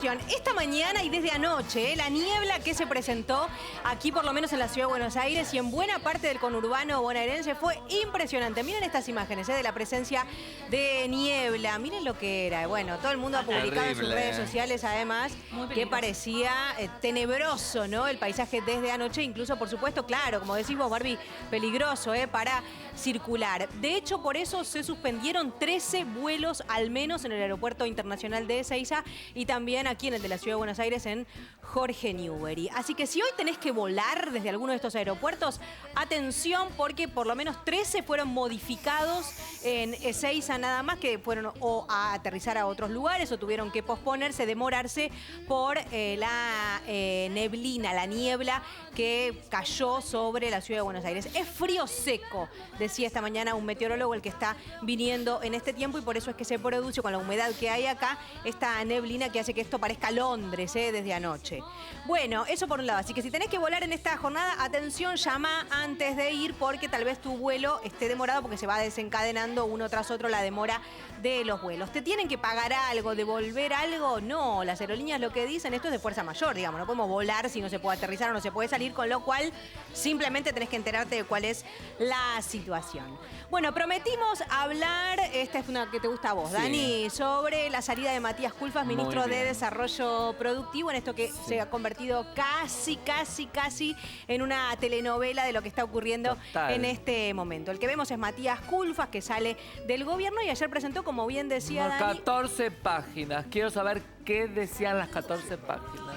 Esta mañana y desde anoche, la niebla que se presentó aquí, por lo menos en la ciudad de Buenos Aires y en buena parte del conurbano bonaerense, fue impresionante. Miren estas imágenes de la presencia de niebla. Miren lo que era. Bueno, todo el mundo ha publicado en sus redes sociales, además, que parecía tenebroso, ¿no? El paisaje desde anoche, incluso, por supuesto, claro, como decís vos, Barbie, peligroso, para circular. De hecho, por eso se suspendieron 13 vuelos, al menos en el Aeropuerto Internacional de Ezeiza y también aquí en el de la Ciudad de Buenos Aires, en Jorge Newbery. Así que si hoy tenés que volar desde alguno de estos aeropuertos, atención, porque por lo menos 13 fueron modificados en Ezeiza nada más, que fueron o a aterrizar a otros lugares o tuvieron que posponerse, demorarse por la neblina, la niebla que cayó sobre la Ciudad de Buenos Aires. Es frío seco, decía esta mañana un meteorólogo, el que está viniendo en este tiempo, y por eso es que se produce, con la humedad que hay acá, esta neblina que hace que esto parezca Londres desde anoche. Bueno, eso por un lado. Así que si tenés que volar en esta jornada, atención, llama antes de ir, porque tal vez tu vuelo esté demorado, porque se va desencadenando uno tras otro la demora de los vuelos. ¿Te tienen que pagar algo, devolver algo? No, las aerolíneas lo que dicen, esto es de fuerza mayor, digamos, no podemos volar si no se puede aterrizar o no se puede salir, con lo cual simplemente tenés que enterarte de cuál es la situación. Bueno, prometimos hablar, esta es una que te gusta a vos, sí, Dani, sobre la salida de Matías Culfas, ministro de Desarrollo Productivo, en esto que se ha convertido casi en una telenovela de lo que está ocurriendo en este momento. El que vemos es Matías Culfas, que sale del gobierno y ayer presentó, como bien decía Dani, 14 páginas. Quiero saber qué decían las 14 páginas.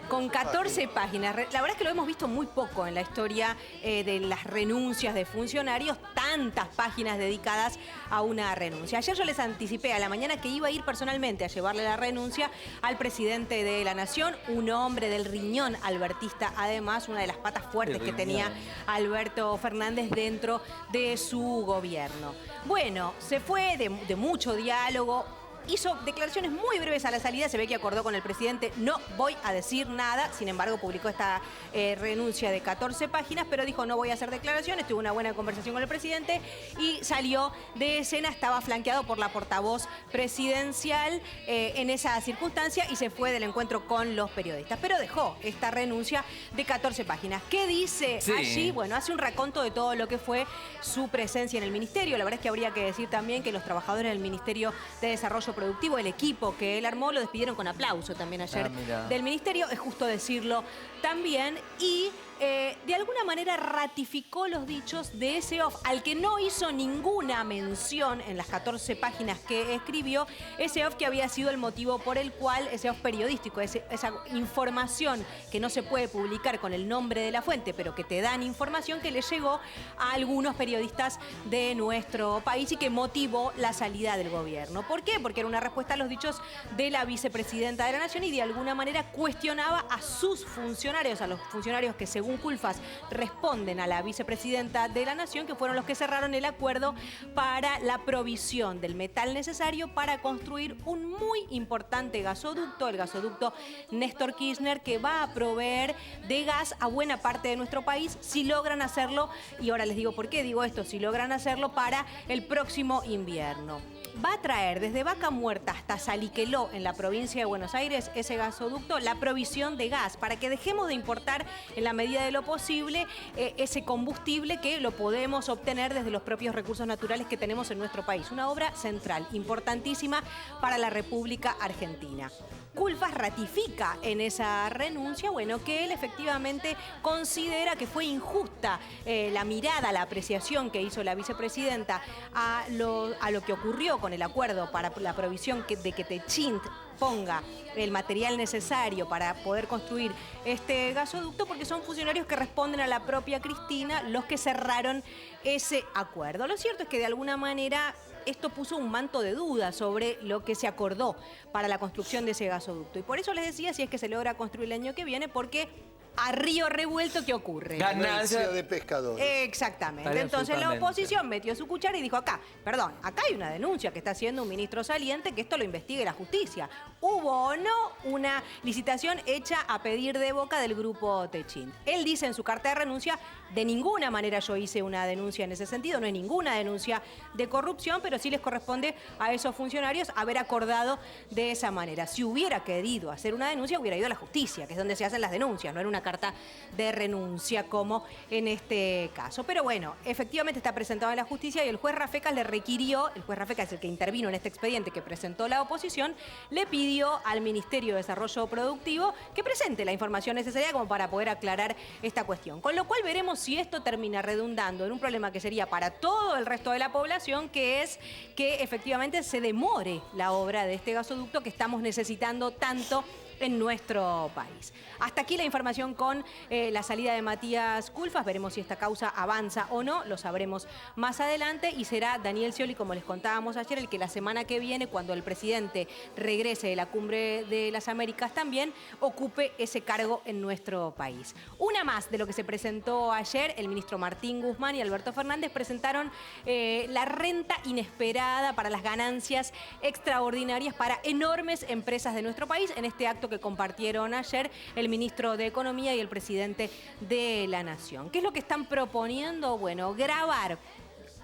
Con 14 páginas. La verdad es que lo hemos visto muy poco en la historia de las renuncias de funcionarios, tantas páginas dedicadas a una renuncia. Ayer yo les anticipé a la mañana que iba a ir personalmente a llevarle la renuncia al presidente de la Nación, un hombre del riñón albertista, además, una de las patas fuertes que tenía Alberto Fernández dentro de su gobierno. Bueno, se fue de mucho diálogo. Hizo declaraciones muy breves a la salida, se ve que acordó con el presidente, no voy a decir nada, sin embargo publicó esta renuncia de 14 páginas, pero dijo no voy a hacer declaraciones, tuvo una buena conversación con el presidente y salió de escena, estaba flanqueado por la portavoz presidencial en esa circunstancia y se fue del encuentro con los periodistas, pero dejó esta renuncia de 14 páginas. ¿Qué dice allí? Bueno, hace un raconto de todo lo que fue su presencia en el ministerio. La verdad es que habría que decir también que los trabajadores del Ministerio de Desarrollo Productivo, el equipo que él armó, lo despidieron con aplauso también ayer del ministerio, es justo decirlo también, y de alguna manera ratificó los dichos de ese off, al que no hizo ninguna mención en las 14 páginas que escribió, ese off que había sido el motivo por el cual, ese off periodístico, esa información que no se puede publicar con el nombre de la fuente, pero que te dan información que le llegó a algunos periodistas de nuestro país y que motivó la salida del gobierno. ¿Por qué? Porque era una respuesta a los dichos de la vicepresidenta de la Nación y de alguna manera cuestionaba a sus funcionarios, a los funcionarios que según Culfas responden a la vicepresidenta de la Nación, que fueron los que cerraron el acuerdo para la provisión del metal necesario para construir un muy importante gasoducto, el gasoducto Néstor Kirchner, que va a proveer de gas a buena parte de nuestro país si logran hacerlo, y ahora les digo por qué digo esto, si logran hacerlo para el próximo invierno. Va a traer desde Vaca Muerta hasta Saliqueló, en la provincia de Buenos Aires, ese gasoducto, la provisión de gas, para que dejemos de importar en la medida de lo posible ese combustible que lo podemos obtener desde los propios recursos naturales que tenemos en nuestro país. Una obra central, importantísima para la República Argentina. Culfas ratifica en esa renuncia, bueno, que él efectivamente considera que fue injusta la mirada, la apreciación que hizo la vicepresidenta a lo que ocurrió con el acuerdo para la provisión de que Techint ponga el material necesario para poder construir este gasoducto, porque son funcionarios que responden a la propia Cristina los que cerraron ese acuerdo. Lo cierto es que de alguna manera esto puso un manto de duda sobre lo que se acordó para la construcción de ese gasoducto. Y por eso les decía, si es que se logra construir el año que viene, porque a río revuelto, ¿qué ocurre? Ganancia de pescadores. Exactamente. Estaría Entonces la absolutamente. oposición metió su cuchara y dijo acá hay una denuncia que está haciendo un ministro saliente, que esto lo investigue la justicia. ¿Hubo o no una licitación hecha a pedir de boca del grupo Techint? Él dice en su carta de renuncia, de ninguna manera yo hice una denuncia en ese sentido, no hay ninguna denuncia de corrupción, pero sí les corresponde a esos funcionarios haber acordado de esa manera. Si hubiera querido hacer una denuncia, hubiera ido a la justicia, que es donde se hacen las denuncias, no era una carta de renuncia como en este caso. Pero bueno, efectivamente está presentado en la justicia y el juez Rafecas le requirió, el juez Rafecas es el que intervino en este expediente que presentó la oposición, le pidió al Ministerio de Desarrollo Productivo que presente la información necesaria como para poder aclarar esta cuestión. Con lo cual veremos si esto termina redundando en un problema que sería para todo el resto de la población, que es que efectivamente se demore la obra de este gasoducto que estamos necesitando tanto en nuestro país. Hasta aquí la información con la salida de Matías Culfas. Veremos si esta causa avanza o no, lo sabremos más adelante y será Daniel Scioli, como les contábamos ayer, el que la semana que viene, cuando el presidente regrese de la Cumbre de las Américas también, ocupe ese cargo en nuestro país. Una más de lo que se presentó ayer, el ministro Martín Guzmán y Alberto Fernández presentaron la renta inesperada para las ganancias extraordinarias para enormes empresas de nuestro país, en este acto que compartieron ayer el ministro de Economía y el presidente de la Nación. ¿Qué es lo que están proponiendo? Bueno, gravar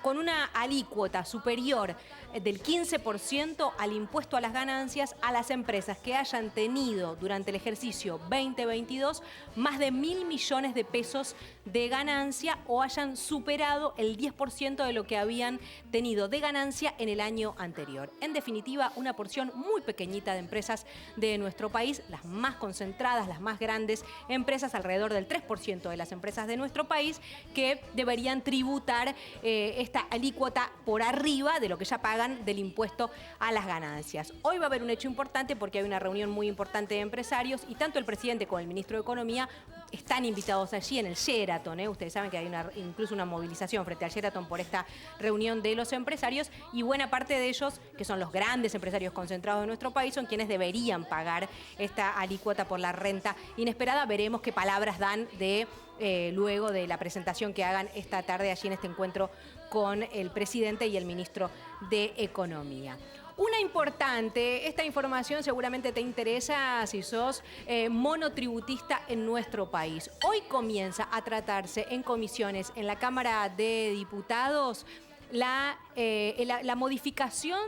con una alícuota superior del 15% al impuesto a las ganancias a las empresas que hayan tenido durante el ejercicio 2022 más de 1.000 millones de pesos de ganancia o hayan superado el 10% de lo que habían tenido de ganancia en el año anterior. En definitiva, una porción muy pequeñita de empresas de nuestro país, las más concentradas, las más grandes empresas, alrededor del 3% de las empresas de nuestro país, que deberían tributar esta alícuota por arriba de lo que ya pagan del impuesto a las ganancias. Hoy va a haber un hecho importante porque hay una reunión muy importante de empresarios y tanto el presidente como el ministro de Economía están invitados allí en el Sheraton. Ustedes saben que hay incluso una movilización frente al Sheraton por esta reunión de los empresarios y buena parte de ellos, que son los grandes empresarios concentrados de nuestro país, son quienes deberían pagar esta alícuota por la renta inesperada. Veremos qué palabras dan luego de la presentación que hagan esta tarde allí en este encuentro con el presidente y el ministro de Economía. Una importante, esta información seguramente te interesa si sos monotributista en nuestro país. Hoy comienza a tratarse en comisiones en la Cámara de Diputados la modificación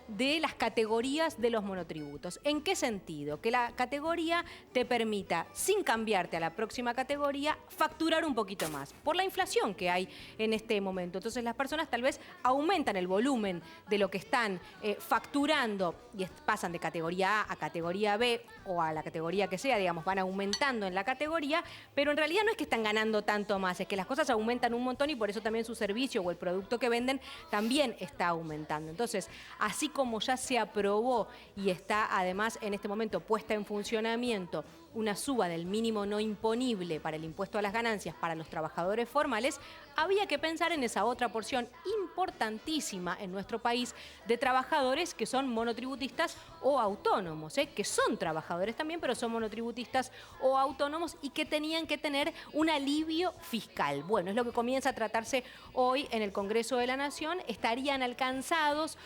de las categorías de los monotributos. ¿En qué sentido? Que la categoría te permita, sin cambiarte a la próxima categoría, facturar un poquito más, por la inflación que hay en este momento. Entonces las personas tal vez aumentan el volumen de lo que están facturando y pasan de categoría A a categoría B o a la categoría que sea, digamos, van aumentando en la categoría, pero en realidad no es que están ganando tanto más, es que las cosas aumentan un montón y por eso también su servicio o el producto que venden también está aumentando. Entonces, así como ya se aprobó y está además en este momento puesta en funcionamiento una suba del mínimo no imponible para el impuesto a las ganancias para los trabajadores formales, había que pensar en esa otra porción importantísima en nuestro país de trabajadores que son monotributistas o autónomos, que son trabajadores también, pero son monotributistas o autónomos y que tenían que tener un alivio fiscal. Bueno, es lo que comienza a tratarse hoy en el Congreso de la Nación. Estarían alcanzados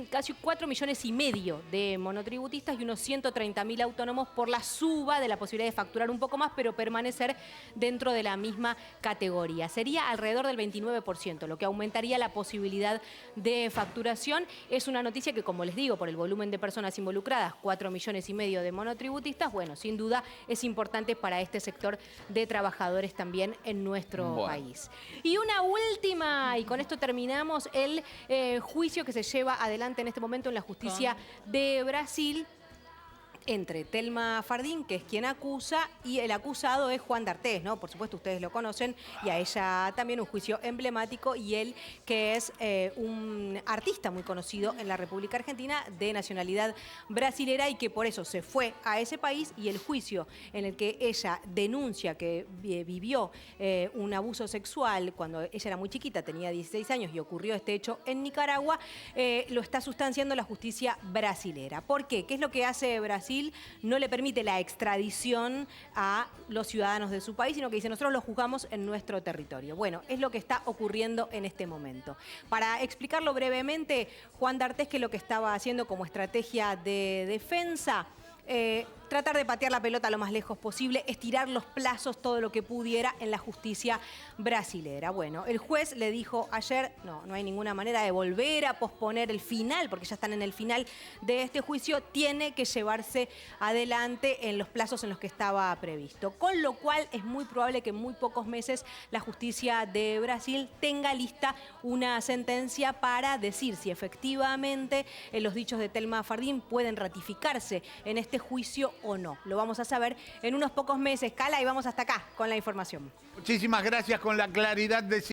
casi 4,5 millones de monotributistas y unos 130.000 autónomos por la suba de la posibilidad de facturar un poco más, pero permanecer dentro de la misma categoría. Sería alrededor del 29%, lo que aumentaría la posibilidad de facturación. Es una noticia que, como les digo, por el volumen de personas involucradas, 4,5 millones de monotributistas, bueno, sin duda es importante para este sector de trabajadores también en nuestro país. Y una última, y con esto terminamos, el juicio que se lleva adelante en este momento en la justicia de Brasil entre Telma Fardín, que es quien acusa, y el acusado es Juan D'Artés, ¿no? Por supuesto, ustedes lo conocen, y a ella también un juicio emblemático, y él, que es un artista muy conocido en la República Argentina, de nacionalidad brasilera, y que por eso se fue a ese país, y el juicio en el que ella denuncia que vivió un abuso sexual cuando ella era muy chiquita, tenía 16 años, y ocurrió este hecho en Nicaragua, lo está sustanciando la justicia brasilera. ¿Por qué? ¿Qué es lo que hace Brasil Brasil no le permite la extradición a los ciudadanos de su país, sino que dice, nosotros lo juzgamos en nuestro territorio. Bueno, es lo que está ocurriendo en este momento. Para explicarlo brevemente, Juan D'Artés, que lo que estaba haciendo como estrategia de defensa, tratar de patear la pelota lo más lejos posible, estirar los plazos todo lo que pudiera en la justicia brasilera. Bueno, el juez le dijo ayer, no hay ninguna manera de volver a posponer el final, porque ya están en el final de este juicio, tiene que llevarse adelante en los plazos en los que estaba previsto. Con lo cual es muy probable que en muy pocos meses la justicia de Brasil tenga lista una sentencia para decir si efectivamente los dichos de Thelma Fardín pueden ratificarse en este juicio o no. Lo vamos a saber en unos pocos meses. Cala, y vamos hasta acá con la información. Muchísimas gracias con la claridad de